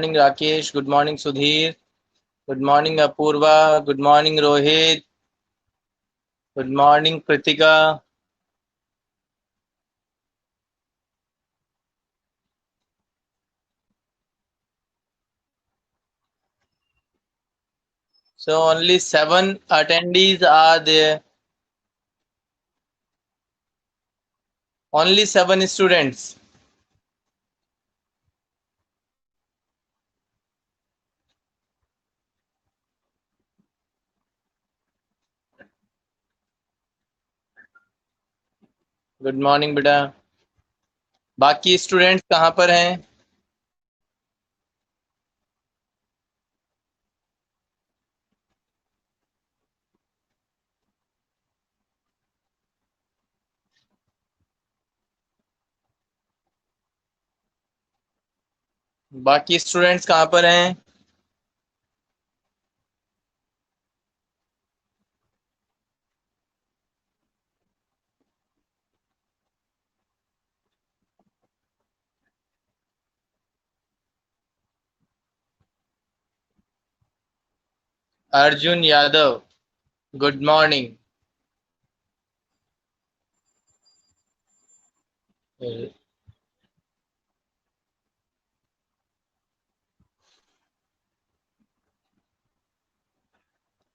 Morning Rakesh, good morning Sudhir, good morning Apurva, good morning Rohit, good morning Kritika. So only 7 attendees are there. Only 7 students. Good morning बेटा। बाकी students कहाँ पर हैं? बाकी students कहाँ पर हैं? Arjun Yadav, good morning.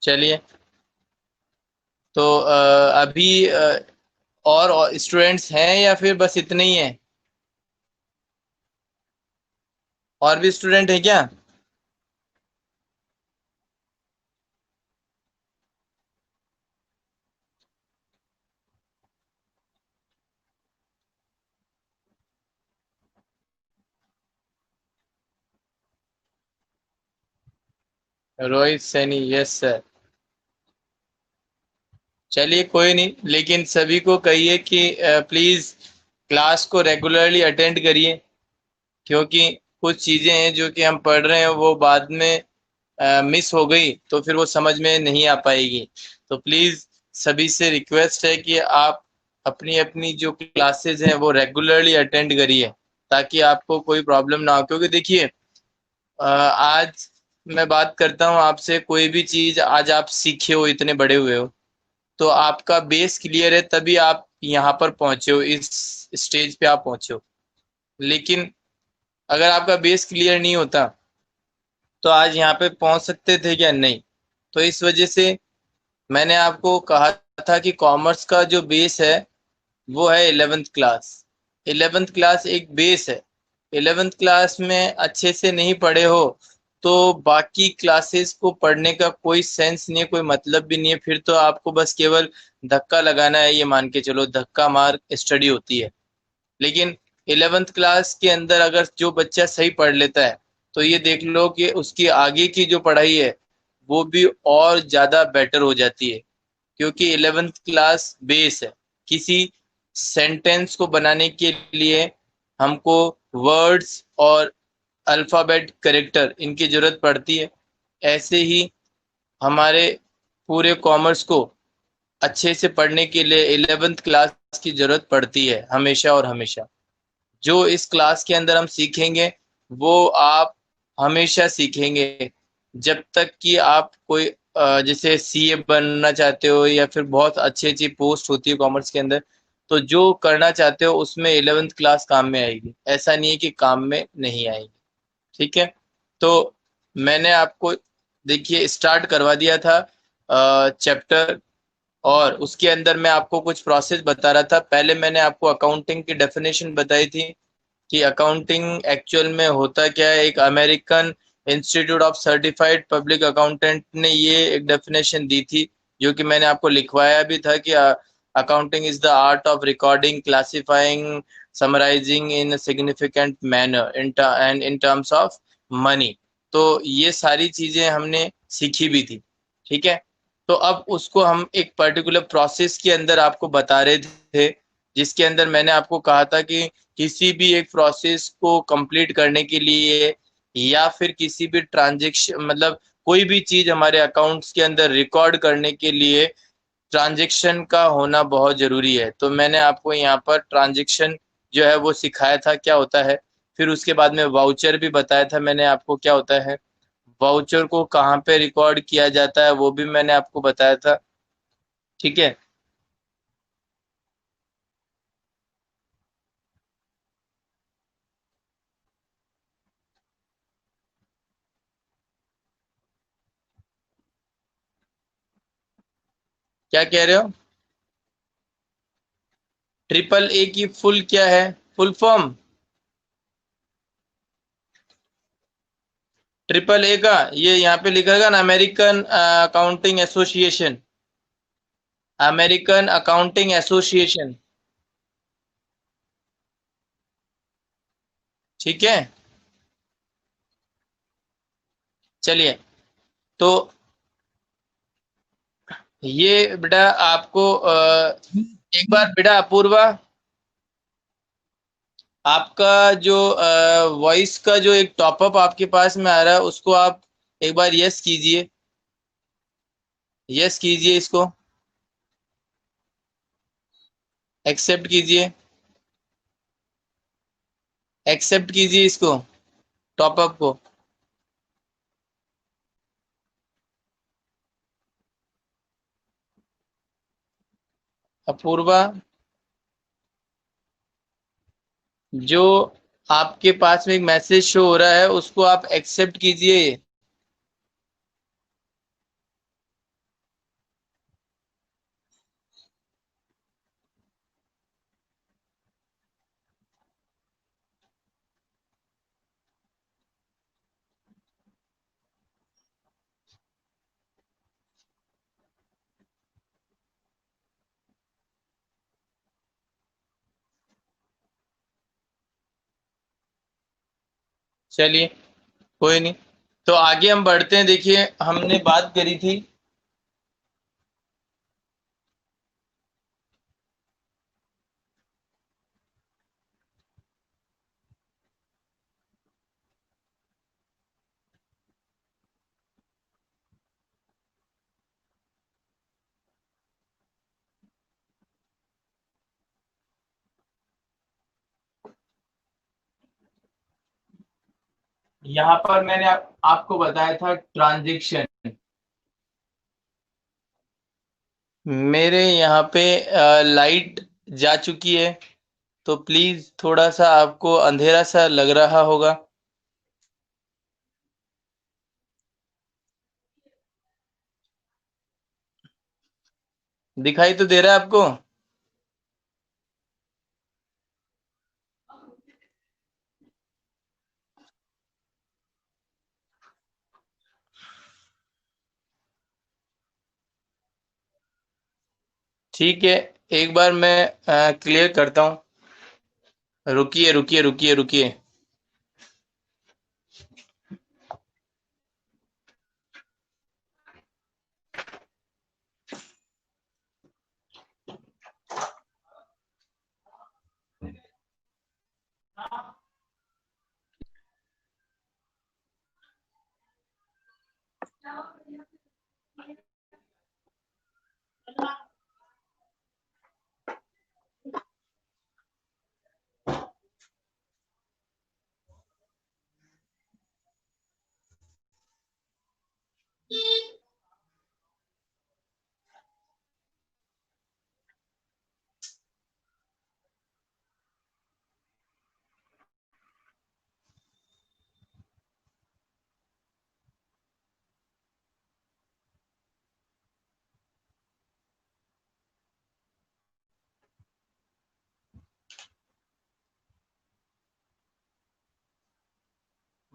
चलिए, तो अभी और स्टूडेंट्स हैं या फिर बस इतने ही हैं? और भी स्टूडेंट हैं क्या? Rohit Saini, yes sir. चलिए कोई नहीं, लेकिन सभी को कहिए कि प्लीज क्लास को रेगुलरली अटेंड करिए, क्योंकि कुछ चीजें हैं जो कि हम पढ़ रहे हैं वो बाद में मिस हो गई तो फिर वो समझ में नहीं आ पाएगी। तो प्लीज सभी से रिक्वेस्ट है कि आप अपनी अपनी जो क्लासेस हैं वो रेगुलरली अटेंड करिए, ताकि आपको कोई प्रॉब्लम ना हो। क्योंकि देखिए, आज मैं बात करता हूँ आपसे, कोई भी चीज आज आप सीखे हो, इतने बड़े हुए हो, तो आपका बेस क्लियर है तभी आप यहाँ पर पहुंचे हो, इस स्टेज पे आप पहुंचे हो। लेकिन अगर आपका बेस क्लियर नहीं होता तो आज यहाँ पे पहुंच सकते थे क्या? नहीं। तो इस वजह से मैंने आपको कहा था कि कॉमर्स का जो बेस है वो है 11th क्लास। 11th क्लास एक बेस है। 11th क्लास में अच्छे से नहीं पढ़े हो तो बाकी क्लासेस को पढ़ने का कोई सेंस नहीं है, कोई मतलब भी नहीं है। फिर तो आपको बस केवल धक्का लगाना है, ये मान के चलो धक्का मार स्टडी होती है। लेकिन 11th क्लास के अंदर अगर जो बच्चा सही पढ़ लेता है तो ये देख लो कि उसकी आगे की जो पढ़ाई है वो भी और ज़्यादा बेटर हो जाती है, क्योंकि 11th क्लास बेस है। किसी सेंटेंस को बनाने के लिए हमको वर्ड्स और अल्फ़ाबेट करेक्टर इनकी ज़रूरत पड़ती है। ऐसे ही हमारे पूरे कॉमर्स को अच्छे से पढ़ने के लिए 11th क्लास की ज़रूरत पड़ती है, हमेशा और हमेशा। जो इस क्लास के अंदर हम सीखेंगे वो आप हमेशा सीखेंगे, जब तक कि आप कोई जैसे सीए बनना चाहते हो या फिर बहुत अच्छी अच्छी पोस्ट होती है कॉमर्स के अंदर, तो जो करना चाहते हो उसमें 11th क्लास काम में आएगी। ऐसा नहीं है कि काम में नहीं आएगी। ठीक है, तो मैंने आपको देखिए स्टार्ट करवा दिया था चैप्टर, और उसके अंदर मैं आपको कुछ प्रोसेस बता रहा था। पहले मैंने आपको अकाउंटिंग की डेफिनेशन बताई थी कि अकाउंटिंग एक्चुअल में होता क्या है। एक American institute of certified public accountant ने ये एक डेफिनेशन दी थी, जो कि मैंने आपको लिखवाया भी था कि accounting is the art of recording, classifying, summarising in significant manner in terms of money. तो ये सारी चीजें हमने सीखी भी थी। ठीक है, तो अब उसको हम एक पर्टिकुलर प्रोसेस के अंदर आपको बता रहे थे, जिसके अंदर मैंने आपको कहा था कि किसी भी एक प्रोसेस को कंप्लीट करने के लिए या फिर किसी भी ट्रांजेक्शन, मतलब कोई भी चीज हमारे अकाउंट्स के अंदर रिकॉर्ड करने के लिए ट्रांजेक्शन का होना बहुत जरूरी है। तो मैंने आपको यहाँ पर ट्रांजेक्शन जो है वो सिखाया था क्या होता है। फिर उसके बाद में वाउचर भी बताया था मैंने आपको क्या होता है, वाउचर को कहाँ पे रिकॉर्ड किया जाता है वो भी मैंने आपको बताया था। ठीक है। क्या कह रहे हो? ट्रिपल ए की फुल क्या है, फुल फॉर्म? ट्रिपल ए का ये यहाँ पे लिखा है ना, American accounting association, American accounting association. ठीक है। चलिए, तो ये बेटा आपको एक बार बेटा अपूर्वा, आपका जो वॉइस का जो एक टॉपअप आपके पास में आ रहा है उसको आप एक बार यस कीजिए, यस कीजिए, इसको एक्सेप्ट कीजिए, एक्सेप्ट कीजिए इसको, टॉपअप को। अपूर्वा, जो आपके पास में एक मैसेज शो हो रहा है उसको आप एक्सेप्ट कीजिए। चलिए, कोई नहीं, तो आगे हम बढ़ते हैं। देखिए, हमने बात करी थी, यहाँ पर मैंने आपको बताया था ट्रांजैक्शन। मेरे यहाँ पे लाइट जा चुकी है, तो प्लीज थोड़ा सा आपको अंधेरा सा लग रहा होगा। दिखाई तो दे रहा है आपको? ठीक है, एक बार मैं क्लियर करता हूँ। रुकिए रुकिए रुकिए रुकिए।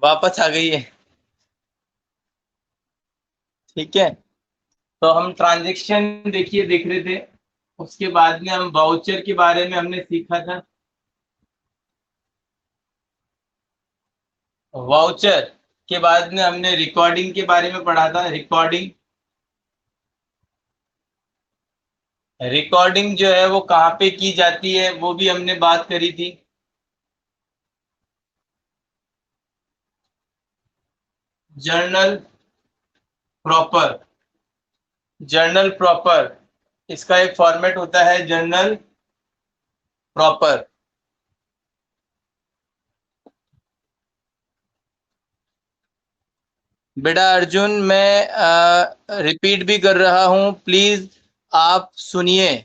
वापस आ गई है। ठीक है, तो हम ट्रांजैक्शन देखिए देख रहे थे, उसके बाद में हम वाउचर के बारे में हमने सीखा था। वाउचर के बाद में हमने रिकॉर्डिंग के बारे में पढ़ा था। रिकॉर्डिंग, रिकॉर्डिंग जो है वो कहाँ पे की जाती है वो भी हमने बात करी थी। जर्नल प्रॉपर, जर्नल प्रॉपर, इसका एक फॉर्मेट होता है जर्नल प्रॉपर। बेटा अर्जुन, मैं रिपीट भी कर रहा हूं, प्लीज आप सुनिए।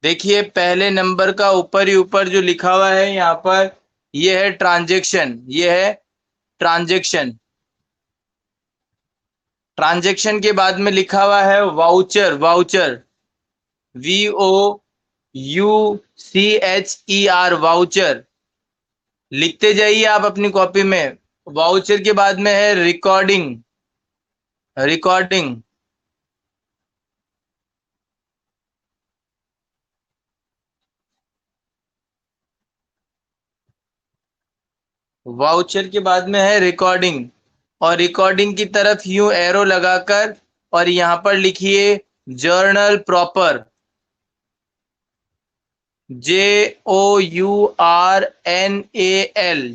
देखिए पहले नंबर का ऊपर ही ऊपर जो लिखा हुआ है यहाँ पर, ये है ट्रांजैक्शन, ये है ट्रांजैक्शन। ट्रांजैक्शन के बाद में लिखा हुआ है वाउचर, वाउचर, VOUCHER, वाउचर। लिखते जाइए आप अपनी कॉपी में। वाउचर के बाद में है रिकॉर्डिंग, रिकॉर्डिंग। वाउचर के बाद में है रिकॉर्डिंग, और रिकॉर्डिंग की तरफ यूं एरो लगाकर और यहां पर लिखिए journal proper, JOURNAL,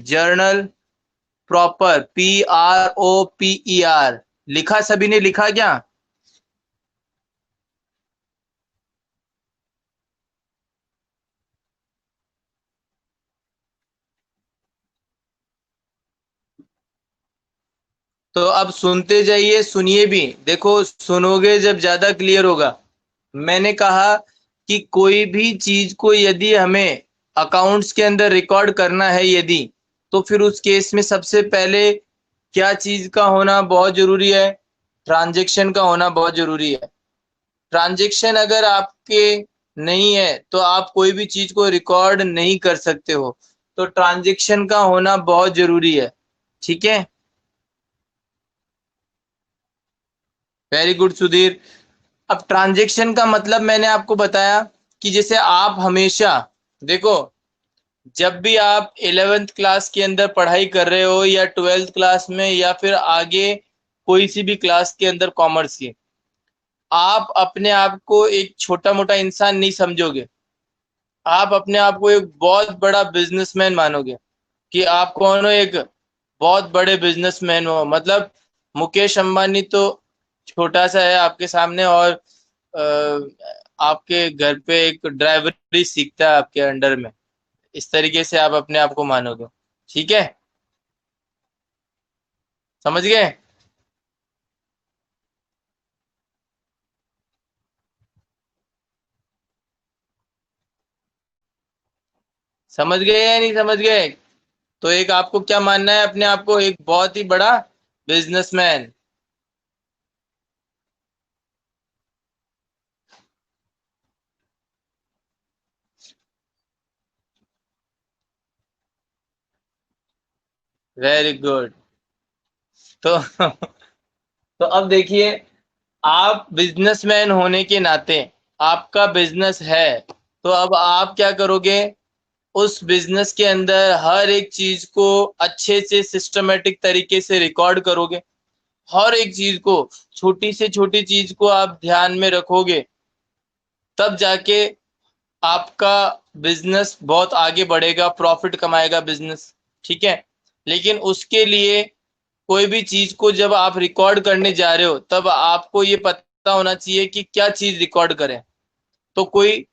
journal proper, PROPER। लिखा? सभी ने लिखा क्या? तो अब सुनते जाइए, सुनिए भी। देखो सुनोगे जब ज्यादा क्लियर होगा। मैंने कहा कि कोई भी चीज को यदि हमें अकाउंट्स के अंदर रिकॉर्ड करना है यदि, तो फिर उस केस में सबसे पहले क्या चीज का होना बहुत जरूरी है? ट्रांजैक्शन का होना बहुत जरूरी है। ट्रांजैक्शन अगर आपके नहीं है तो आप कोई भी चीज को रिकॉर्ड नहीं कर सकते हो। तो ट्रांजैक्शन का होना बहुत जरूरी है। ठीक है, वेरी गुड सुधीर। अब ट्रांजैक्शन का मतलब मैंने आपको बताया कि जैसे आप हमेशा देखो, जब भी आप 11th क्लास के अंदर पढ़ाई कर रहे हो या 12th क्लास में या फिर आगे कोई सी भी क्लास के अंदर कॉमर्स की, आप अपने आप को एक छोटा मोटा इंसान नहीं समझोगे। आप अपने आप को एक बहुत बड़ा बिजनेसमैन मानोगे कि आप कौन हो, एक बहुत बड़े बिजनेसमैन हो। मतलब मुकेश अंबानी तो छोटा सा है आपके सामने, और आपके घर पे एक ड्राइवरी सीखता है आपके अंडर में। इस तरीके से आप अपने आप को मानोगे। ठीक है, समझ गए? समझ गए या नहीं समझ गए? तो एक आपको क्या मानना है अपने आप को? एक बहुत ही बड़ा बिजनेसमैन। Very good. तो तो अब देखिए, आप बिजनेसमैन होने के नाते आपका बिजनेस है, तो अब आप क्या करोगे? उस बिजनेस के अंदर हर एक चीज को अच्छे से सिस्टमेटिक तरीके से रिकॉर्ड करोगे। हर एक चीज को, छोटी से छोटी चीज को आप ध्यान में रखोगे, तब जाके आपका बिजनेस बहुत आगे बढ़ेगा, प्रॉफिट कमाएगा बिजनेस। ठीक है, लेकिन उसके लिए कोई भी चीज को जब आप रिकॉर्ड करने जा रहे हो तब आपको ये पता होना चाहिए कि क्या चीज रिकॉर्ड करें। तो कोई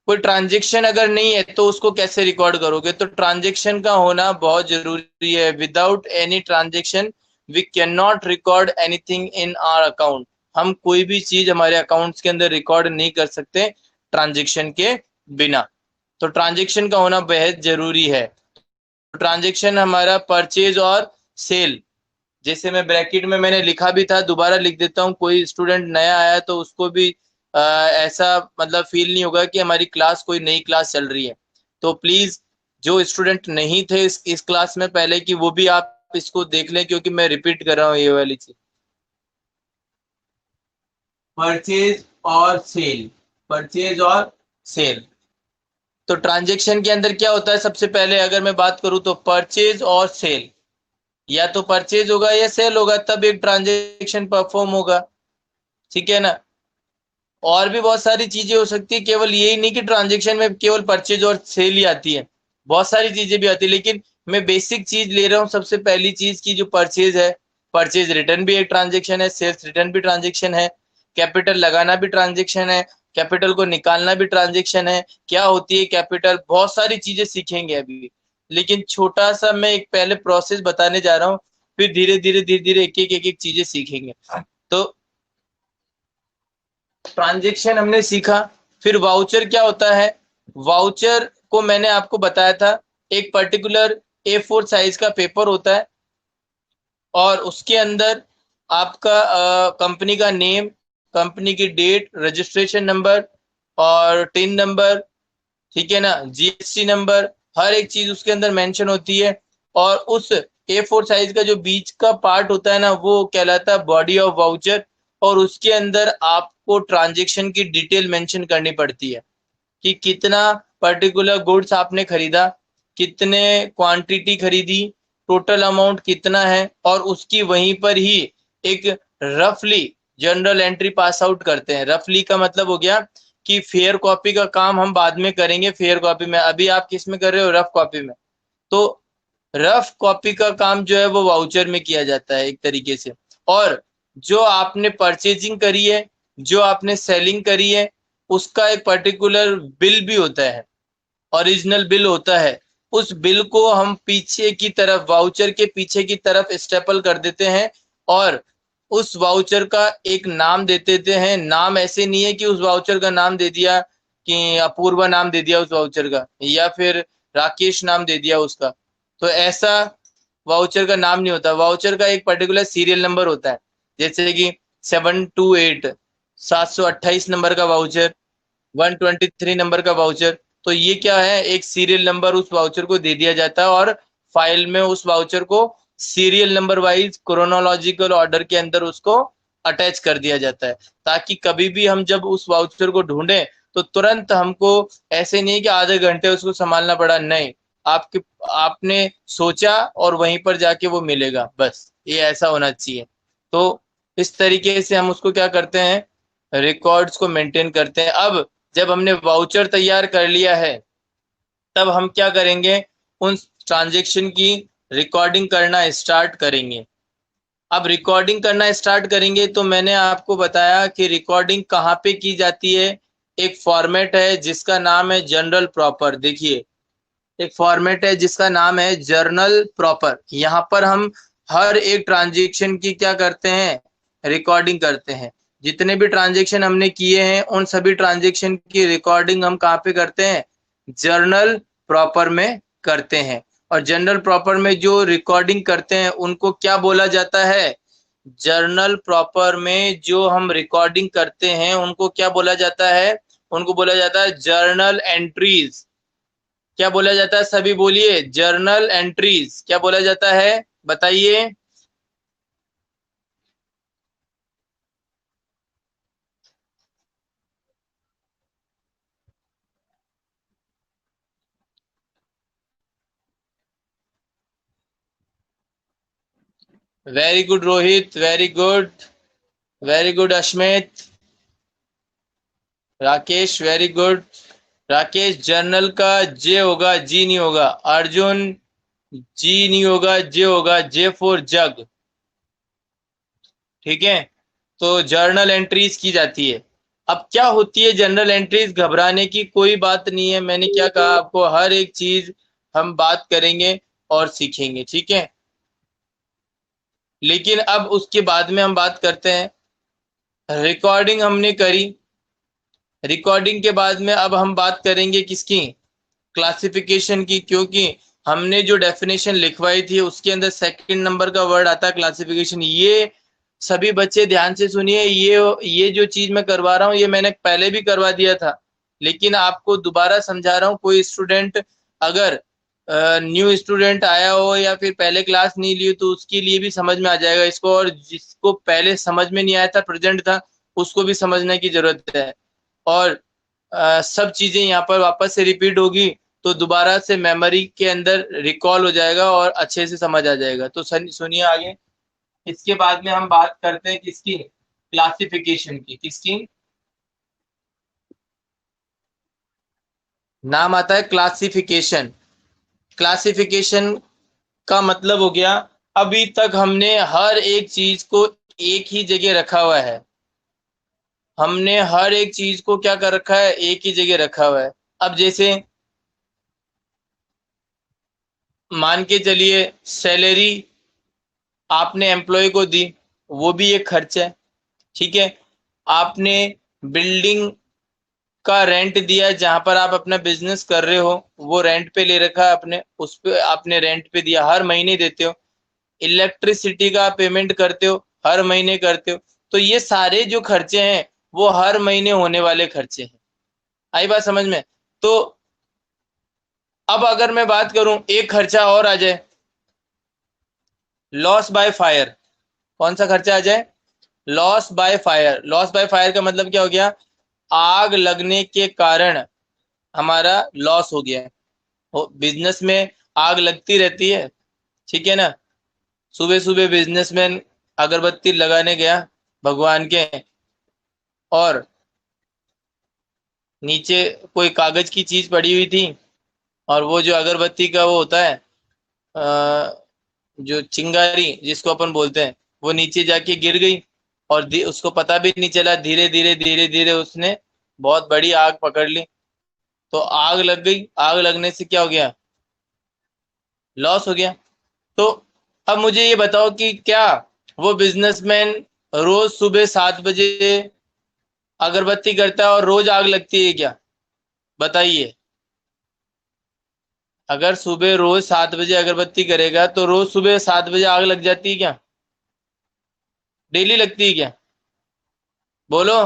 कोई ट्रांजेक्शन अगर नहीं है तो उसको कैसे रिकॉर्ड करोगे? तो ट्रांजेक्शन का होना बहुत जरूरी है। Without any transaction we can not record anything in our account. हम कोई भी चीज हमारे अकाउंट्स के अंदर रिकॉर्ड नहीं कर सकते ट्रांजेक्शन के बिना। तो ट्रांजेक्शन का होना बेहद जरूरी है। ट्रांजेक्शन हमारा परचेज और सेल, जैसे मैं ब्रैकेट में मैंने लिखा भी था, दोबारा लिख देता हूँ। कोई स्टूडेंट नया आया तो उसको भी ऐसा मतलब फील नहीं होगा कि हमारी क्लास कोई नई क्लास चल रही है। तो प्लीज जो स्टूडेंट नहीं थे इस क्लास में पहले की, वो भी आप इसको देख लें, क्योंकि मैं रिपीट कर रहा हूँ ये वाली चीज। परचेज और सेल, परचेज और सेल। तो ट्रांजेक्शन के अंदर क्या होता है? सबसे पहले अगर मैं बात करूं तो परचेज और सेल, या तो परचेज होगा या सेल होगा, तब एक ट्रांजेक्शन परफॉर्म होगा। ठीक है ना? और भी बहुत सारी चीजें हो सकती है, केवल यही नहीं कि ट्रांजेक्शन में केवल परचेज और सेल ही आती है, बहुत सारी चीजें भी आती है। लेकिन मैं बेसिक चीज ले रहा हूँ। सबसे पहली चीज की जो परचेज है, परचेज रिटर्न भी एक ट्रांजेक्शन है, सेल्स रिटर्न भी ट्रांजेक्शन है, कैपिटल लगाना भी ट्रांजेक्शन है, कैपिटल को निकालना भी ट्रांजेक्शन है। क्या होती है कैपिटल? बहुत सारी चीजें सीखेंगे अभी, लेकिन छोटा सा मैं एक पहले प्रोसेस बताने जा रहा हूँ, फिर धीरे धीरे एक एक चीजें सीखेंगे। तो ट्रांजैक्शन हमने सीखा। फिर वाउचर क्या होता है? वाउचर को मैंने आपको बताया था, एक पर्टिकुलर A4 साइज का पेपर होता है और उसके अंदर आपका कंपनी का नेम, कंपनी की डेट, रजिस्ट्रेशन नंबर और टिन नंबर, ठीक है ना, GST नंबर, हर एक चीज उसके अंदर मेंशन होती है। और उस A4 साइज का जो बीच का पार्ट होता है ना, वो कहलाता है बॉडी ऑफ वाउचर। और उसके अंदर आपको ट्रांजैक्शन की डिटेल मेंशन करनी पड़ती है कि कितना पर्टिकुलर गुड्स आपने खरीदा, कितने क्वांटिटी खरीदी, टोटल अमाउंट कितना है, और उसकी वहीं पर ही एक रफली जनरल एंट्री पास आउट करते हैं। रफली का मतलब हो गया कि फेयर कॉपी का काम हम बाद में करेंगे, फेयर कॉपी में। अभी आप किस में कर रहे हो? रफ कॉपी में। तो रफ कॉपी का काम जो है वो वाउचर में किया जाता है एक तरीके से। और जो आपने परचेजिंग करी है, जो आपने सेलिंग करी है, उसका एक पर्टिकुलर बिल भी होता है, ओरिजिनल बिल होता है। उस बिल को हम पीछे की तरफ, वाउचर के पीछे की तरफ स्टेपल कर देते हैं और उस वाउचर का एक नाम दे देते हैं। नाम ऐसे नहीं है कि उस वाउचर का नाम दे दिया कि अपूर्वा नाम दे दिया उस वाउचर का, या फिर राकेश नाम दे दिया उसका, तो ऐसा वाउचर का नाम नहीं होता। वाउचर का एक पर्टिकुलर सीरियल नंबर होता है, जैसे कि 728, 728 नंबर का वाउचर, 123 नंबर का वाउचर। तो ये क्या है? एक सीरियल नंबर उस वाउचर को दे दिया जाता है और फाइल में उस वाउचर को serial number wise chronological order के अंदर उसको अटैच कर दिया जाता है, ताकि कभी भी हम जब उस वाउचर को ढूंढें तो तुरंत हमको ऐसे नहीं कि आधे घंटे उसको संभालना पड़ा, नहीं, आपके आपने सोचा और वहीं पर जाके वो मिलेगा, बस ये ऐसा होना चाहिए। तो इस तरीके से हम उसको क्या करते हैं? रिकॉर्ड्स को मेंटेन करते हैं। अब जब हमने वाउचर तैयार कर लिया है, तब हम क्या करेंगे? उन ट्रांजैक्शन की रिकॉर्डिंग करना स्टार्ट करेंगे। अब रिकॉर्डिंग करना स्टार्ट करेंगे तो मैंने आपको बताया कि रिकॉर्डिंग कहाँ पे की जाती है। एक फॉर्मेट है जिसका नाम है जनरल प्रॉपर। देखिए, एक फॉर्मेट है जिसका नाम है जर्नल प्रॉपर। यहाँ पर हम हर एक ट्रांजैक्शन की क्या करते हैं? रिकॉर्डिंग करते हैं। जितने भी ट्रांजैक्शन हमने किए हैं उन सभी ट्रांजैक्शन की रिकॉर्डिंग हम कहाँ पे करते हैं? जर्नल प्रॉपर में करते हैं। और जर्नल प्रॉपर में जो रिकॉर्डिंग करते हैं उनको क्या बोला जाता है? जर्नल प्रॉपर में जो हम रिकॉर्डिंग करते हैं उनको क्या बोला जाता है? उनको बोला जाता है जर्नल एंट्रीज। क्या बोला जाता है? सभी बोलिए, जर्नल एंट्रीज। क्या बोला जाता है? बताइए। Very good Rohit, very good, very good Ashmit, Rakesh very good. Rakesh, journal का जे होगा, जी नहीं होगा। अर्जुन, जी नहीं होगा, जे होगा, जे फॉर जग। ठीक है, तो जर्नल एंट्रीज की जाती है। अब क्या होती है जर्नल एंट्रीज? घबराने की कोई बात नहीं है। मैंने क्या कहा आपको? हर एक चीज हम बात करेंगे और सीखेंगे, ठीक है। लेकिन अब उसके बाद में हम बात करते हैं, रिकॉर्डिंग हमने करी। रिकॉर्डिंग के बाद में अब हम बात करेंगे किसकी? क्लासिफिकेशन की। क्योंकि हमने जो डेफिनेशन लिखवाई थी उसके अंदर सेकंड नंबर का वर्ड आता है क्लासिफिकेशन। ये सभी बच्चे ध्यान से सुनिए, ये जो चीज मैं करवा रहा हूँ ये मैंने पहले भी करवा दिया था, लेकिन आपको दोबारा समझा रहा हूँ। कोई स्टूडेंट अगर न्यू स्टूडेंट आया हो या फिर पहले क्लास नहीं ली हो तो उसके लिए भी समझ में आ जाएगा इसको, और जिसको पहले समझ में नहीं आया था, प्रेजेंट था, उसको भी समझने की जरूरत है। और सब चीजें यहाँ पर वापस से रिपीट होगी तो दोबारा से मेमोरी के अंदर रिकॉल हो जाएगा और अच्छे से समझ आ जाएगा। तो सुनिए आगे। इसके बाद में हम बात करते हैं किसकी? क्लासिफिकेशन की। किसकी? नाम आता है क्लासिफिकेशन। क्लासिफिकेशन का मतलब हो गया, अभी तक हमने हर एक चीज को एक ही जगह रखा हुआ है। हमने हर एक चीज को क्या कर रखा है? एक ही जगह रखा हुआ है। अब जैसे मान के चलिए सैलरी आपने एम्प्लॉय को दी, वो भी एक खर्चा है। ठीक है, आपने बिल्डिंग का रेंट दिया, जहां पर आप अपना बिजनेस कर रहे हो वो रेंट पे ले रखा है आपने, उस पे आपने रेंट पे दिया, हर महीने देते हो। इलेक्ट्रिसिटी का पेमेंट करते हो, हर महीने करते हो। तो ये सारे जो खर्चे हैं वो हर महीने होने वाले खर्चे हैं। आई बात समझ में? तो अब अगर मैं बात करूं, एक खर्चा और आ जाए, लॉस बाय फायर। कौन सा खर्चा आ जाए? Loss by fire. Loss by fire का मतलब क्या हो गया? आग लगने के कारण हमारा लॉस हो गया है। बिजनेस में आग लगती रहती है, ठीक है ना। सुबह सुबह बिजनेसमैन अगरबत्ती लगाने गया भगवान के, और नीचे कोई कागज की चीज पड़ी हुई थी, और वो जो अगरबत्ती का वो होता है, जो चिंगारी जिसको अपन बोलते हैं, वो नीचे जाके गिर गई, और उसको पता भी नहीं चला, धीरे धीरे धीरे धीरे उसने बहुत बड़ी आग पकड़ ली। तो आग लग गई, आग लगने से क्या हो गया? लॉस हो गया। तो अब मुझे ये बताओ कि क्या वो बिजनेसमैन रोज सुबह 7 बजे अगरबत्ती करता है और रोज आग लगती है क्या? बताइए। अगर सुबह रोज 7 बजे अगरबत्ती करेगा तो रोज सुबह 7 बजे आग लग जाती है क्या? डेली लगती है क्या? बोलो।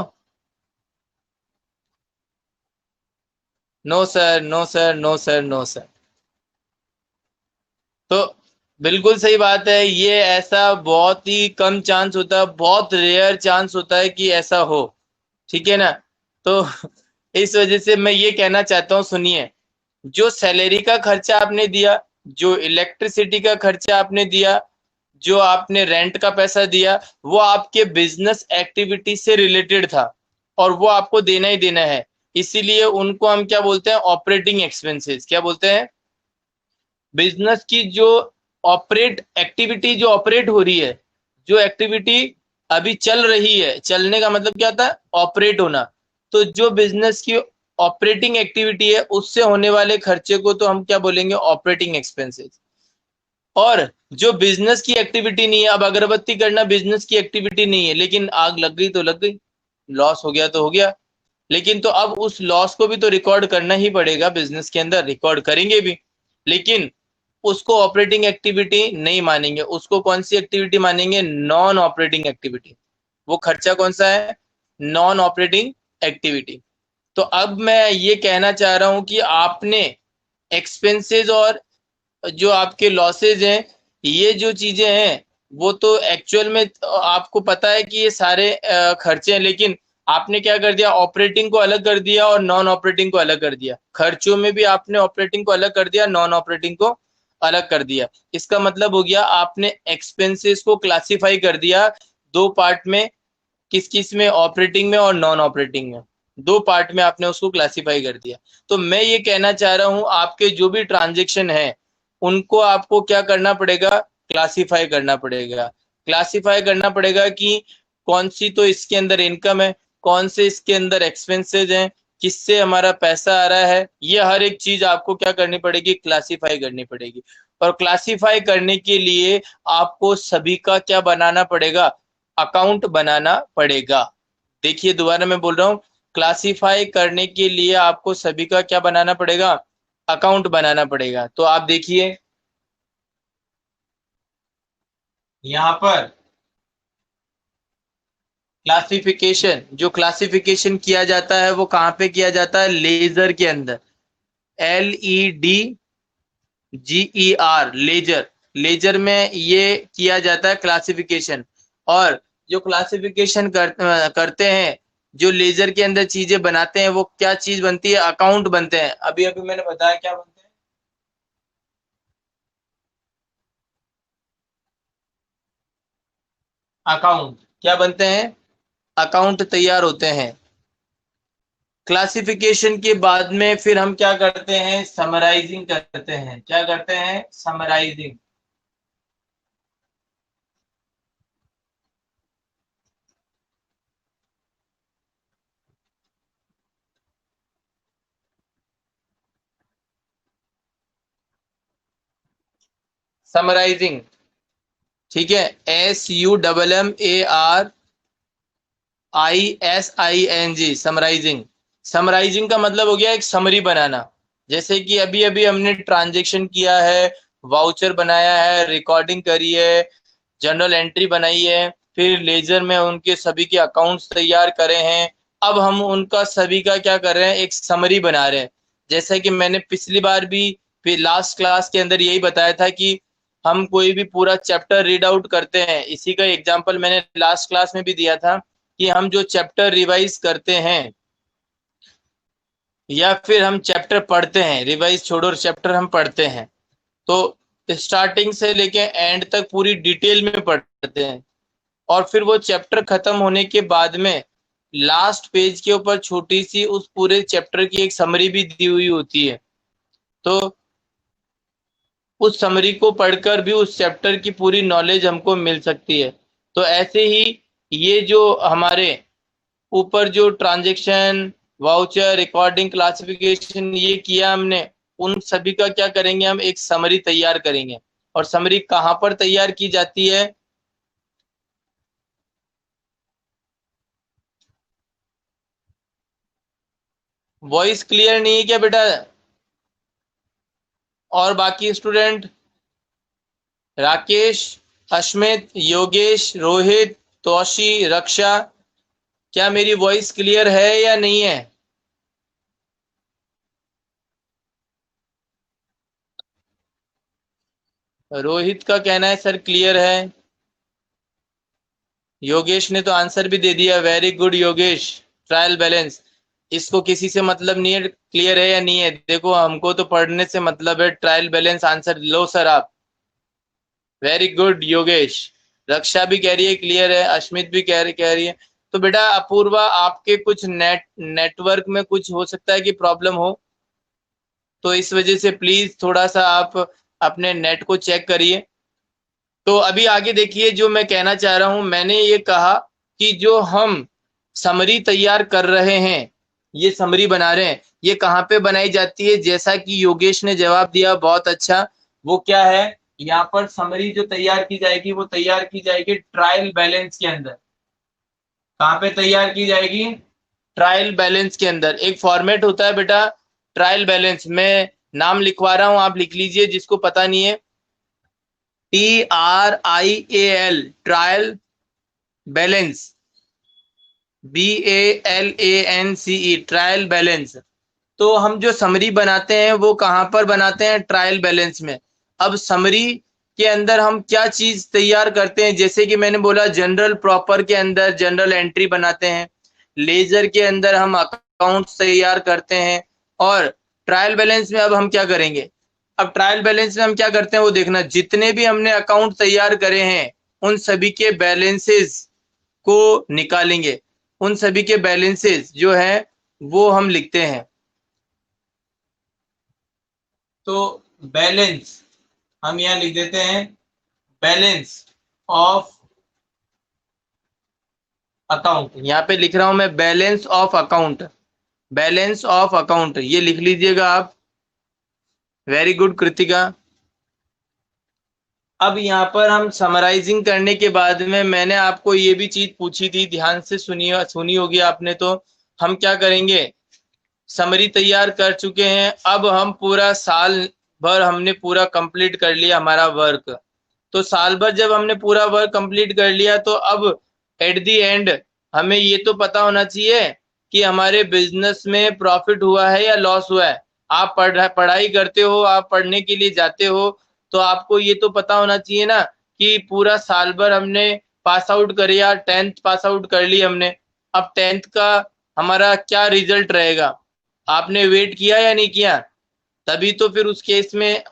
No sir, no sir, no sir, no sir. तो बिल्कुल सही बात है, ये ऐसा बहुत ही कम चांस होता है, बहुत रेयर चांस होता है कि ऐसा हो। ठीक है ना। तो इस वजह से मैं ये कहना चाहता हूँ, सुनिए, जो सैलरी का खर्चा आपने दिया, जो इलेक्ट्रिसिटी का खर्चा आपने दिया, जो आपने रेंट का पैसा दिया, वो आपके बिजनेस एक्टिविटी से रिलेटेड था, और वो आपको देना ही देना है। इसीलिए उनको हम क्या बोलते हैं? Operating expenses. क्या बोलते हैं? बिजनेस की जो ऑपरेट एक्टिविटी, जो ऑपरेट हो रही है, जो एक्टिविटी अभी चल रही है, चलने का मतलब क्या था? ऑपरेट होना। तो जो बिजनेस की ऑपरेटिंग एक्टिविटी है, उससे होने वाले खर्चे को तो हम क्या बोलेंगे? Operating expenses. और जो बिजनेस की एक्टिविटी नहीं है, अब अगरबत्ती करना बिजनेस की एक्टिविटी नहीं है, लेकिन आग लग गई तो लग गई, लॉस हो गया तो हो गया। लेकिन तो अब उस लॉस को भी तो रिकॉर्ड करना ही पड़ेगा, बिजनेस के अंदर रिकॉर्ड करेंगे भी, लेकिन उसको ऑपरेटिंग एक्टिविटी नहीं मानेंगे। उसको कौन सी एक्टिविटी मानेंगे? Non operating activity. वो खर्चा कौन सा है? Non operating activity. तो अब मैं ये कहना चाह रहा हूं कि आपने एक्सपेंसेस और जो आपके लॉसेज हैं, ये जो चीजें हैं, वो तो एक्चुअल में आपको पता है कि ये सारे खर्चे हैं, लेकिन आपने क्या कर दिया? ऑपरेटिंग को अलग कर दिया और नॉन ऑपरेटिंग को अलग कर दिया। खर्चों में भी आपने ऑपरेटिंग को अलग कर दिया, नॉन ऑपरेटिंग को अलग कर दिया। इसका मतलब हो गया आपने एक्सपेंसेस को क्लासिफाई कर दिया दो पार्ट में। किस किस में? ऑपरेटिंग में और नॉन ऑपरेटिंग में। दो पार्ट में आपने उसको क्लासिफाई कर दिया। तो मैं ये कहना चाह रहा हूं, आपके जो भी ट्रांजेक्शन है उनको आपको क्या करना पड़ेगा? क्लासिफाई करना पड़ेगा। क्लासिफाई करना पड़ेगा कि कौन सी तो इसके अंदर इनकम है, कौन से इसके अंदर एक्सपेंसेस हैं, किससे हमारा पैसा आ रहा है, ये हर एक चीज आपको क्या करनी पड़ेगी? क्लासिफाई करनी पड़ेगी। और क्लासिफाई करने के लिए आपको सभी का क्या बनाना पड़ेगा? अकाउंट बनाना पड़ेगा। देखिए, दोबारा मैं बोल रहा हूँ, क्लासिफाई करने के लिए आपको सभी का क्या बनाना पड़ेगा? अकाउंट बनाना पड़ेगा। तो आप देखिए यहाँ पर क्लासिफिकेशन, जो क्लासिफिकेशन किया जाता है वो कहाँ पे किया जाता है? लेजर के अंदर। LEDGER, laser. लेजर में ये किया जाता है क्लासिफिकेशन। और जो क्लासिफिकेशन करते हैं, जो लेजर के अंदर चीजें बनाते हैं, वो क्या चीज बनती है? अकाउंट बनते हैं। अभी अभी मैंने बताया क्या बनते हैं? अकाउंट। क्या बनते हैं? अकाउंट तैयार होते हैं। क्लासिफिकेशन के बाद में फिर हम क्या करते हैं? समराइजिंग करते हैं। क्या करते हैं? समराइजिंग। समराइजिंग। ठीक है, SUMMARISING, समराइजिंग। समराइजिंग का मतलब हो गया एक समरी बनाना। जैसे कि अभी अभी हमने ट्रांजेक्शन किया है, वाउचर बनाया है, रिकॉर्डिंग करी है, जनरल एंट्री बनाई है, फिर लेजर में उनके सभी के अकाउंट्स तैयार करे हैं। अब हम उनका सभी का क्या कर रहे हैं, एक समरी बना रहे हैं। जैसा कि मैंने पिछली बार भी फिर लास्ट क्लास के अंदर यही बताया था कि हम कोई भी पूरा चैप्टर रीड आउट करते हैं, इसी का एग्जांपल मैंने लास्ट क्लास में भी दिया था कि हम जो चैप्टर रिवाइज करते हैं या फिर हम चैप्टर पढ़ते हैं, रिवाइज छोड़ो, चैप्टर हम पढ़ते हैं तो स्टार्टिंग से लेके एंड तक पूरी डिटेल में पढ़ते हैं, और फिर वो चैप्टर खत्म होने के बाद में लास्ट पेज के ऊपर छोटी सी उस पूरे चैप्टर की एक समरी भी दी हुई होती है। तो उस समरी को पढ़कर भी उस चैप्टर की पूरी नॉलेज हमको मिल सकती है। तो ऐसे ही ये जो हमारे ऊपर जो ट्रांजैक्शन, वाउचर, रिकॉर्डिंग, क्लासिफिकेशन ये किया हमने, उन सभी का क्या करेंगे, हम एक समरी तैयार करेंगे। और समरी कहाँ पर तैयार की जाती है, वॉइस क्लियर नहीं है क्या बेटा? और बाकी स्टूडेंट, राकेश, अश्मित, योगेश, रोहित, तौशी, रक्षा, क्या मेरी वॉइस क्लियर है या नहीं है? रोहित का कहना है सर क्लियर है। योगेश ने तो आंसर भी दे दिया, very good Yogesh. Trial balance, इसको किसी से मतलब नहीं है क्लियर है या नहीं है, देखो हमको तो पढ़ने से मतलब है। ट्रायल बैलेंस आंसर लो सर आप। Very good Yogesh. रक्षा भी कह रही है क्लियर है, अश्मित भी कह रही है। तो बेटा अपूर्वा, आपके कुछ नेटवर्क में कुछ हो सकता है कि प्रॉब्लम हो, तो इस वजह से प्लीज थोड़ा सा आप अपने नेट को चेक करिए। तो अभी आगे देखिए, जो मैं कहना चाह रहा हूं, मैंने ये कहा कि जो हम समरी तैयार कर रहे हैं, ये समरी बना रहे हैं, ये कहाँ पे बनाई जाती है? जैसा कि योगेश ने जवाब दिया, बहुत अच्छा। वो क्या है, यहाँ पर समरी जो तैयार की जाएगी वो तैयार की जाएगी ट्रायल बैलेंस के अंदर। कहाँ पे तैयार की जाएगी? ट्रायल बैलेंस के अंदर। एक फॉर्मेट होता है बेटा ट्रायल बैलेंस, मैं नाम लिखवा रहा हूं, आप लिख लीजिए जिसको पता नहीं है। TRIAL, trial balance, BALANCE, trial balance. तो हम जो समरी बनाते हैं वो कहाँ पर बनाते हैं? ट्रायल बैलेंस में। अब समरी के अंदर हम क्या चीज तैयार करते हैं? जैसे कि मैंने बोला, जनरल प्रॉपर के अंदर जनरल एंट्री बनाते हैं, लेजर के अंदर हम अकाउंट तैयार करते हैं, और ट्रायल बैलेंस में अब हम क्या करेंगे? अब ट्रायल बैलेंस में हम क्या करते हैं वो देखना, जितने भी हमने अकाउंट तैयार करे हैं उन सभी के बैलेंसेस को निकालेंगे। उन सभी के बैलेंसेस जो है वो हम लिखते हैं। तो बैलेंस हम यहां लिख देते हैं, बैलेंस ऑफ अकाउंट। यहां पे लिख रहा हूं मैं balance of account, balance of account, ये लिख लीजिएगा आप। Very good Kritika. अब यहाँ पर हम समराइजिंग करने के बाद में मैंने आपको ये भी चीज पूछी थी, ध्यान से सुनी होगी आपने। तो हम क्या करेंगे, समरी तैयार कर चुके हैं, अब हम पूरा साल भर हमने पूरा कंप्लीट कर लिया हमारा वर्क। तो साल भर जब हमने पूरा वर्क कंप्लीट कर लिया, तो अब एट द एंड हमें ये तो पता होना चाहिए कि हमारे बिजनेस में प्रॉफिट हुआ है या लॉस हुआ है। आप पढ़ाई करते हो, आप पढ़ने के लिए जाते हो, तो आपको ये तो पता होना चाहिए ना कि पूरा साल भर हमने पास आउट कर, या 10th पास आउट कर ली हमने, अब 10th का हमारा क्या रिजल्ट रहेगा? आपने वेट किया या नहीं किया? तभी तो फिर उस केस में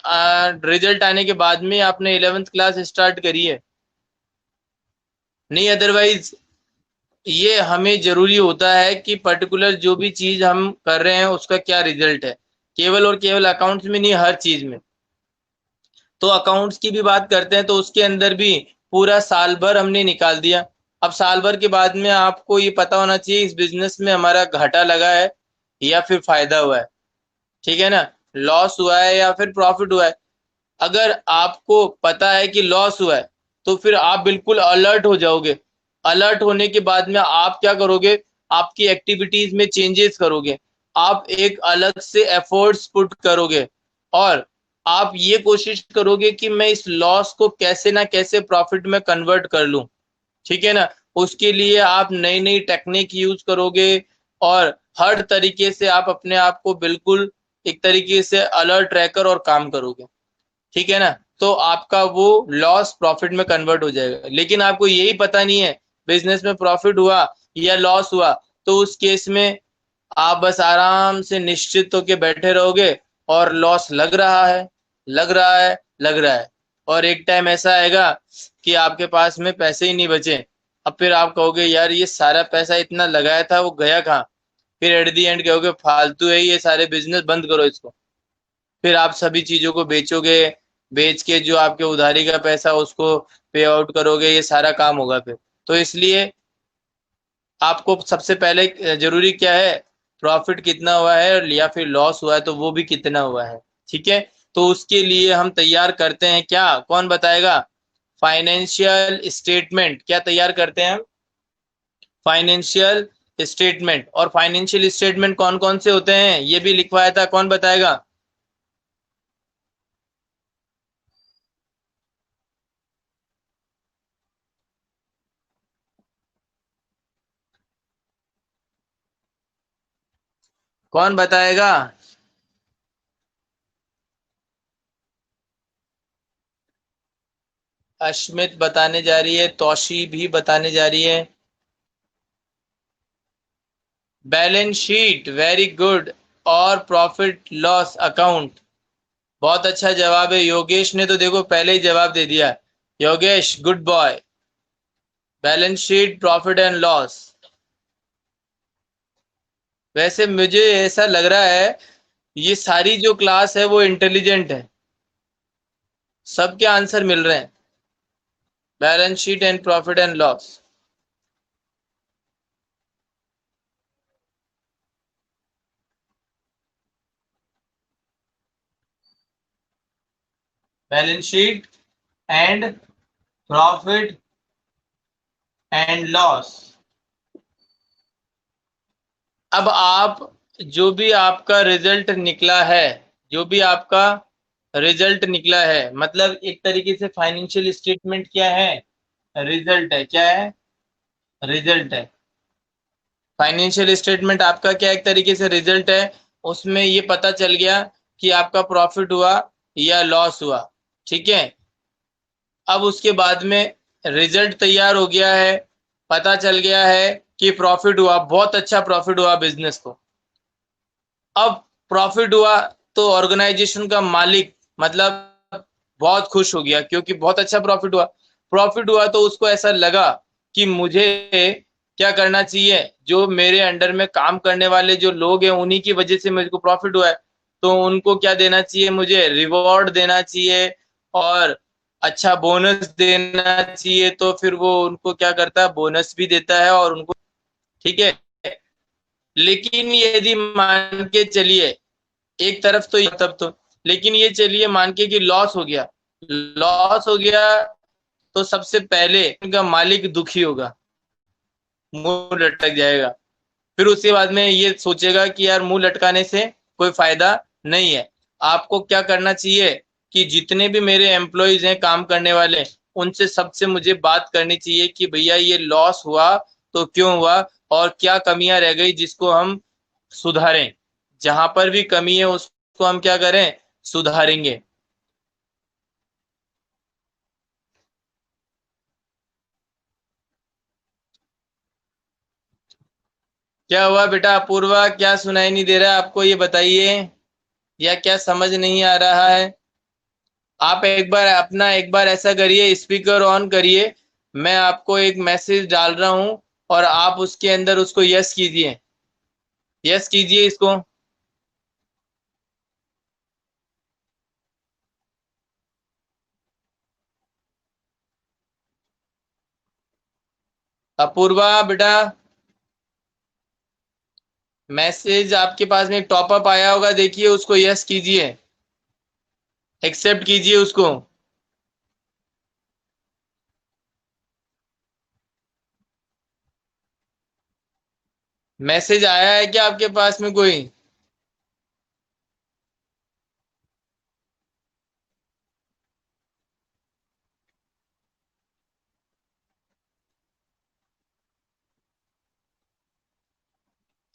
रिजल्ट आने के बाद में आपने 11th क्लास स्टार्ट करी है, नहीं अदरवाइज ये हमें जरूरी होता है कि पर्टिकुलर जो भी चीज हम कर रहे हैं उसका क्या रिजल्ट है, केवल और केवल अकाउंट्स में नहीं, हर चीज में। तो अकाउंट्स की भी बात करते हैं तो उसके अंदर भी पूरा साल भर हमने निकाल दिया। अब साल भर के बाद में आपको ये पता होना चाहिए इस बिजनेस में हमारा घाटा लगा है या फिर फायदा हुआ है, ठीक है ना, लॉस हुआ है या फिर प्रॉफिट हुआ है। अगर आपको पता है कि लॉस हुआ है, तो फिर आप बिल्कुल अलर्ट हो जाओगे। अलर्ट होने के बाद में आप क्या करोगे, आपकी एक्टिविटीज में चेंजेस करोगे, आप एक अलग से एफर्ट्स पुट करोगे, और आप ये कोशिश करोगे कि मैं इस लॉस को कैसे ना कैसे प्रॉफिट में कन्वर्ट कर लूं। ठीक है ना। उसके लिए आप नई नई टेक्निक यूज करोगे, और हर तरीके से आप अपने आप को बिल्कुल एक तरीके से अलर्ट रहकर और काम करोगे। ठीक है ना। तो आपका वो लॉस प्रॉफिट में कन्वर्ट हो जाएगा। लेकिन आपको यही पता नहीं है बिजनेस में प्रॉफिट हुआ या लॉस हुआ, तो उस केस में आप बस आराम से निश्चित होके बैठे रहोगे, और लॉस लग रहा है, लग रहा है, लग रहा है, और एक टाइम ऐसा आएगा कि आपके पास में पैसे ही नहीं बचे। अब फिर आप कहोगे यार ये सारा पैसा इतना लगाया था वो गया कहाँ। फिर एट दी एंड कहोगे फालतू है ये सारे, बिजनेस बंद करो इसको। फिर आप सभी चीजों को बेचोगे, बेच के जो आपके उधारी का पैसा उसको पे आउट करोगे, ये सारा काम होगा फिर। तो इसलिए आपको सबसे पहले जरूरी क्या है, प्रॉफिट कितना हुआ है या फिर लॉस हुआ है तो वो भी कितना हुआ है। ठीक है। तो उसके लिए हम तैयार करते हैं क्या, कौन बताएगा? Financial statement. क्या तैयार करते हैं हम? Financial statement. और फाइनेंशियल स्टेटमेंट कौन कौन से होते हैं ये भी लिखवाया था, कौन बताएगा? कौन बताएगा? अश्मित बताने जा रही है, तौशी भी बताने जा रही है। Balance sheet, very good. और प्रॉफिट लॉस अकाउंट, बहुत अच्छा जवाब है। योगेश ने तो देखो पहले ही जवाब दे दिया। Yogesh good boy. Balance sheet, profit and loss. वैसे मुझे ऐसा लग रहा है ये सारी जो क्लास है वो इंटेलिजेंट है, सबके आंसर मिल रहे हैं। Balance sheet and profit and loss. Balance sheet and profit and loss. अब आप, जो भी आपका रिजल्ट निकला है, जो भी आपका रिजल्ट निकला है, मतलब एक तरीके से फाइनेंशियल स्टेटमेंट क्या है? रिजल्ट है। क्या है? रिजल्ट है। फाइनेंशियल स्टेटमेंट आपका क्या एक तरीके से रिजल्ट है। उसमें ये पता चल गया कि आपका प्रॉफिट हुआ या लॉस हुआ। ठीक है। अब उसके बाद में रिजल्ट तैयार हो गया है, पता चल गया है कि प्रॉफिट हुआ, बहुत अच्छा प्रॉफिट हुआ बिजनेस को। अब प्रॉफिट हुआ तो ऑर्गेनाइजेशन का मालिक मतलब बहुत खुश हो गया, क्योंकि बहुत अच्छा प्रॉफिट हुआ। प्रॉफिट हुआ तो उसको ऐसा लगा कि मुझे क्या करना चाहिए, जो मेरे अंडर में काम करने वाले जो लोग हैं उन्हीं की वजह से मुझको प्रॉफिट हुआ है, तो उनको क्या देना चाहिए, मुझे रिवॉर्ड देना चाहिए और अच्छा बोनस देना चाहिए। तो फिर वो उनको क्या करता है, बोनस भी देता है और उनको। ठीक है। लेकिन यदि मान के चलिए, एक तरफ तो तब तो, लेकिन ये चलिए मान के कि लॉस हो गया, लॉस हो गया, तो सबसे पहले उनका मालिक दुखी होगा, मुंह लटक जाएगा। फिर उसके बाद में ये सोचेगा कि यार मुंह लटकाने से कोई फायदा नहीं है। आपको क्या करना चाहिए कि जितने भी मेरे एम्प्लॉयज हैं काम करने वाले, उनसे सबसे मुझे बात करनी चाहिए कि भैया ये लॉस हुआ तो क्यों हुआ, और क्या कमियां रह गई जिसको हम सुधारें। जहां पर भी कमी है उसको हम क्या करें, सुधारेंगे। क्या हुआ बेटा अपूर्वा, क्या सुनाई नहीं दे रहा है आपको, ये बताइए, या क्या समझ नहीं आ रहा है? आप एक बार अपना एक बार ऐसा करिए, स्पीकर ऑन करिए, मैं आपको एक मैसेज डाल रहा हूं, और आप उसके अंदर उसको यस कीजिए, यस कीजिए इसको। अपूर्वा बेटा, मैसेज आपके पास में एक टॉपअप आया होगा, देखिए उसको यस कीजिए, एक्सेप्ट कीजिए उसको। मैसेज आया है क्या आपके पास में कोई?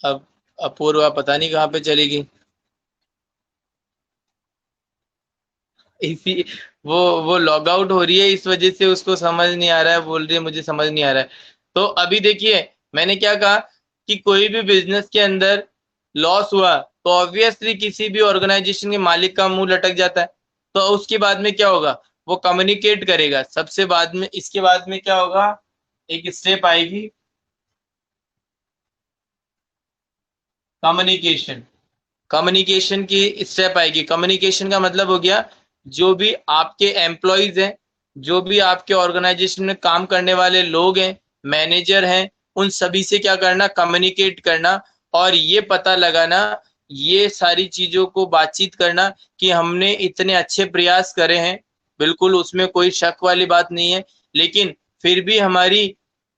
अब अपूर्वा पता नहीं कहाँ पे चली गई। इसी वो लॉग आउट हो रही है, इस वजह से उसको समझ नहीं आ रहा है, बोल रही है मुझे समझ नहीं आ रहा है। तो अभी देखिए, मैंने क्या कहा कि कोई भी बिजनेस के अंदर लॉस हुआ तो ऑब्वियसली किसी भी ऑर्गेनाइजेशन के मालिक का मुंह लटक जाता है। तो उसके बाद में क्या होगा, वो कम्युनिकेट करेगा सबसे बाद में। इसके बाद में क्या होगा, एक स्टेप आएगी, कम्युनिकेशन। कम्युनिकेशन की स्टेप आएगी। कम्युनिकेशन का मतलब हो गया, जो भी आपके एम्प्लॉयज हैं, जो भी आपके ऑर्गेनाइजेशन में काम करने वाले लोग हैं, मैनेजर हैं, उन सभी से क्या करना, कम्युनिकेट करना और ये पता लगाना, ये सारी चीजों को बातचीत करना कि हमने इतने अच्छे प्रयास करे हैं, बिल्कुल उसमें कोई शक वाली बात नहीं है, लेकिन फिर भी हमारी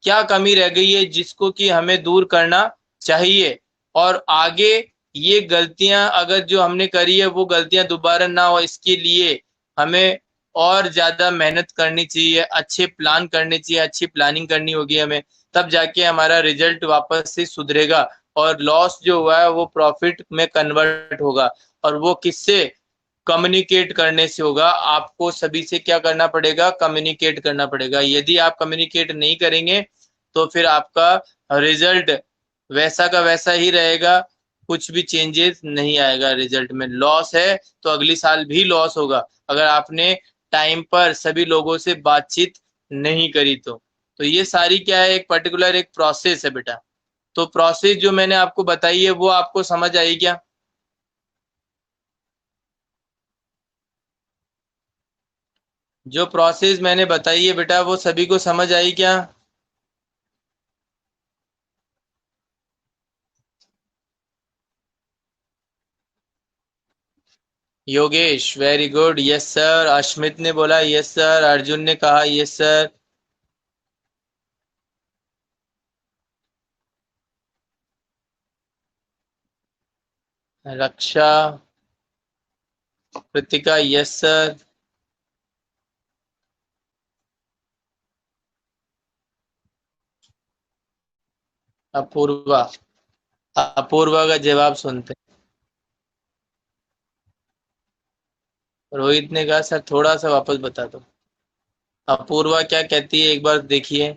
क्या कमी रह गई है जिसको कि हमें दूर करना चाहिए। और आगे ये गलतियां अगर जो हमने करी है वो गलतियां दोबारा ना हो, इसके लिए हमें और ज्यादा मेहनत करनी चाहिए, अच्छे प्लान करने चाहिए, अच्छी प्लानिंग करनी होगी हमें, तब जाके हमारा रिजल्ट वापस से सुधरेगा और लॉस जो हुआ है वो प्रॉफिट में कन्वर्ट होगा। और वो किससे, कम्युनिकेट करने से होगा। आपको सभी से क्या करना पड़ेगा, कम्युनिकेट करना पड़ेगा। यदि आप कम्युनिकेट नहीं करेंगे तो फिर आपका रिजल्ट वैसा का वैसा ही रहेगा, कुछ भी चेंजेस नहीं आएगा रिजल्ट में। लॉस है तो अगली साल भी लॉस होगा अगर आपने टाइम पर सभी लोगों से बातचीत नहीं करी तो ये सारी क्या है, एक पर्टिकुलर एक प्रोसेस है बेटा। तो प्रोसेस जो मैंने आपको बताई है वो आपको समझ आई क्या? जो प्रोसेस मैंने बताई है बेटा वो सभी को समझ आई क्या? Yogesh very good, yes sir. Ashmit ने बोला यस सर। अर्जुन ने कहा यस सर। रक्षा, कृतिका यस सर। अपूर्वा, अपूर्वा का जवाब सुनते हैं। रोहित ने कहा सर थोड़ा सा वापस बता दो। अपूर्वा क्या कहती है एक बार देखिए।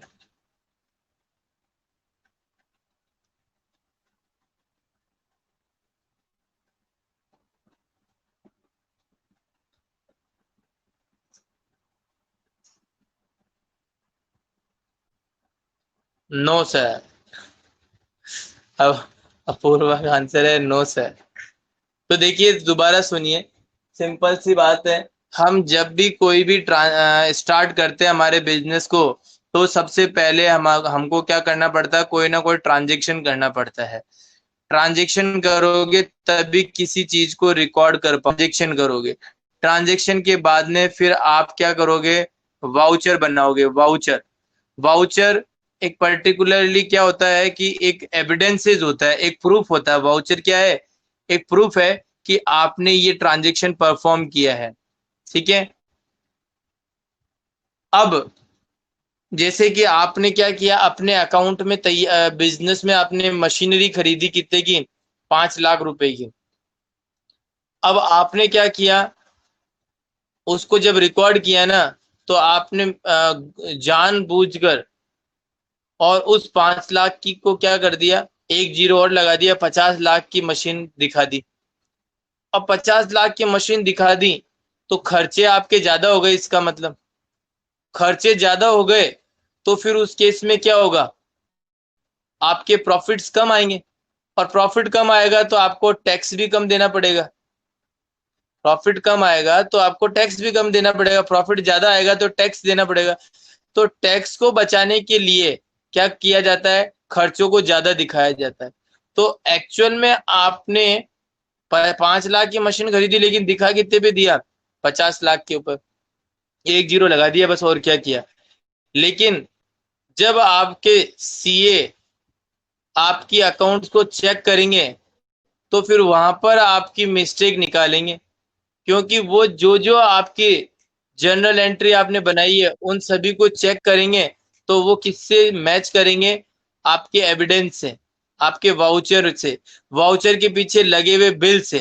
No sir. अब अपूर्वा का आंसर है नो सर। तो देखिए दोबारा सुनिए, सिंपल सी बात है। हम जब भी कोई भी स्टार्ट करते हैं हमारे बिजनेस को, तो सबसे पहले हमको क्या करना पड़ता है, कोई ना कोई ट्रांजेक्शन करना पड़ता है। ट्रांजेक्शन करोगे तभी किसी चीज को रिकॉर्ड कर पाओ, ट्रांजेक्शन करोगे। ट्रांजेक्शन के बाद में फिर आप क्या करोगे, वाउचर बनाओगे। वाउचर, वाउचर एक पर्टिकुलरली क्या होता है कि एक एविडेंसेस होता है, एक प्रूफ होता है। वाउचर क्या है, एक प्रूफ है कि आपने ये ट्रांजेक्शन परफॉर्म किया है। ठीक है। अब जैसे कि आपने क्या किया, अपने अकाउंट में बिजनेस में आपने मशीनरी खरीदी कितने की, 5 लाख रुपए की। अब आपने क्या किया, उसको जब रिकॉर्ड किया ना, तो आपने जानबूझकर और उस 5 लाख की को क्या कर दिया, एक जीरो और लगा दिया, 50 लाख की मशीन दिखा दी। अब 50 लाख की मशीन दिखा दी तो खर्चे आपके ज्यादा हो गए। इसका मतलब खर्चे ज्यादा हो गए तो फिर उस केस में क्या होगा, आपके प्रॉफिट्स कम आएंगे। और प्रॉफिट कम आएगा तो आपको टैक्स भी कम देना पड़ेगा। प्रॉफिट कम आएगा तो आपको टैक्स भी कम देना पड़ेगा, प्रॉफिट ज्यादा आएगा तो टैक्स देना पड़ेगा। तो टैक्स को बचाने के लिए क्या किया जाता है, खर्चों को ज्यादा दिखाया जाता है। तो एक्चुअल में आपने 5 लाख की मशीन खरीदी लेकिन दिखा कितने पे दिया, 50 लाख के ऊपर। एक जीरो लगा दिया बस, और क्या किया। लेकिन जब आपके सीए आपकी अकाउंट्स को चेक करेंगे तो फिर वहां पर आपकी मिस्टेक निकालेंगे, क्योंकि वो जो जो आपकी जर्नल एंट्री आपने बनाई है उन सभी को चेक करेंगे तो वो किससे मैच करेंगे? आपके एविडेंस से, आपके वाउचर से, वाउचर के पीछे लगे हुए बिल से।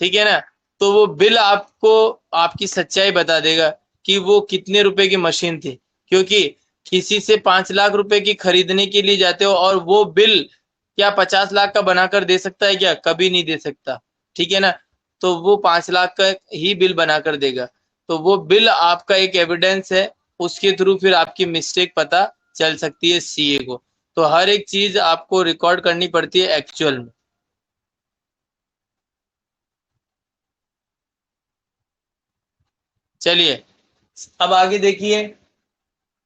ठीक है ना? तो वो बिल आपको आपकी सच्चाई बता देगा कि वो कितने रुपए की मशीन थी, क्योंकि किसी से 5 लाख रुपए की खरीदने के लिए जाते हो और वो बिल क्या 50 लाख का बनाकर दे सकता है? क्या कभी नहीं दे सकता। ठीक है ना? तो वो 5 लाख का ही बिल बनाकर देगा। तो वो बिल आपका एक एविडेंस है, उसके थ्रू फिर आपकी मिस्टेक पता चल सकती है सीए को। तो हर एक चीज आपको रिकॉर्ड करनी पड़ती है एक्चुअल में। चलिए अब आगे देखिए।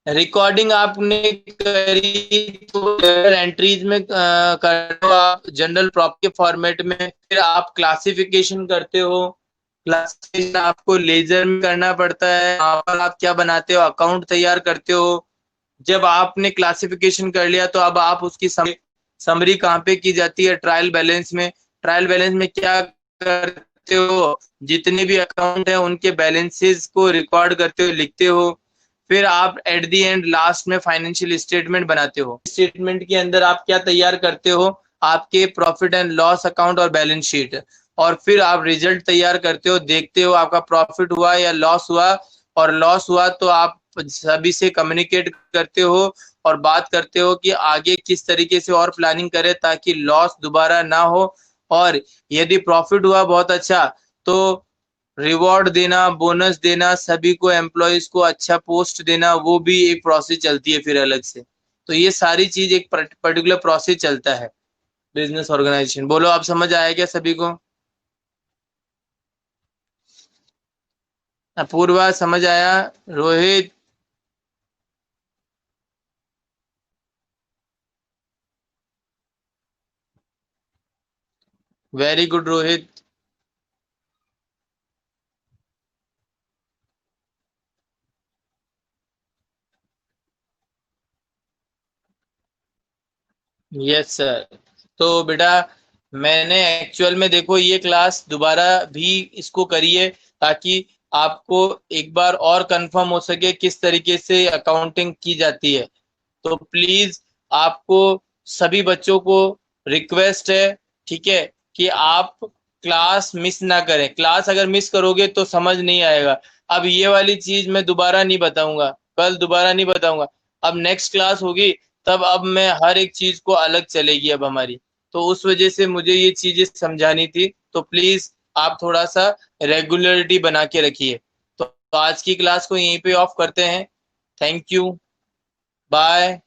रिकॉर्डिंग आपने करी तो जनरल एंट्रीज में करते हो आप, जनरल प्रॉप के फॉर्मेट में। फिर आप क्लासिफिकेशन करते हो, क्लासिफिकेशन आपको लेजर में करना पड़ता है। वहां पर आप क्या बनाते हो? अकाउंट तैयार करते हो। जब आपने क्लासिफिकेशन कर लिया तो अब आप उसकी समरी कहाँ पे की जाती है? ट्रायल बैलेंस में। ट्रायल बैलेंस में क्या करते हो? जितने भी अकाउंट है उनके बैलेंसेस को रिकॉर्ड करते हो, लिखते हो। फिर आप एट द एंड लास्ट में फाइनेंशियल स्टेटमेंट बनाते हो। स्टेटमेंट के अंदर आप क्या तैयार करते हो? आपके प्रॉफिट एंड लॉस अकाउंट और बैलेंस शीट। और फिर आप रिजल्ट तैयार करते हो, देखते हो आपका प्रॉफिट हुआ या लॉस हुआ। और लॉस हुआ तो आप सभी से कम्युनिकेट करते हो और बात करते हो कि आगे किस तरीके से और प्लानिंग करें ताकि लॉस दोबारा ना हो। और यदि प्रॉफिट हुआ बहुत अच्छा तो रिवॉर्ड देना, बोनस देना, सभी को एम्प्लॉयज को अच्छा पोस्ट देना, वो भी एक प्रोसेस चलती है फिर अलग से। तो ये सारी चीज एक पर्टिकुलर प्रोसेस चलता है बिजनेस ऑर्गेनाइजेशन। बोलो आप समझ आया क्या सभी को? अपूर्वा समझ आया? Rohit? Very good Rohit. Yes sir. तो बेटा मैंने एक्चुअल में देखो ये क्लास दोबारा भी इसको करिए ताकि आपको एक बार और कंफर्म हो सके किस तरीके से अकाउंटिंग की जाती है। तो प्लीज आपको सभी बच्चों को रिक्वेस्ट है, ठीक है, कि आप क्लास मिस ना करें। क्लास अगर मिस करोगे तो समझ नहीं आएगा। अब ये वाली चीज मैं दोबारा नहीं बताऊंगा, कल दोबारा नहीं बताऊंगा। अब नेक्स्ट क्लास होगी तब अब मैं हर एक चीज को अलग चलेगी अब हमारी। तो उस वजह से मुझे ये चीजें समझानी थी। तो प्लीज आप थोड़ा सा रेगुलरिटी बना के रखिए। तो आज की क्लास को यहीं पे ऑफ करते हैं। Thank you. बाय।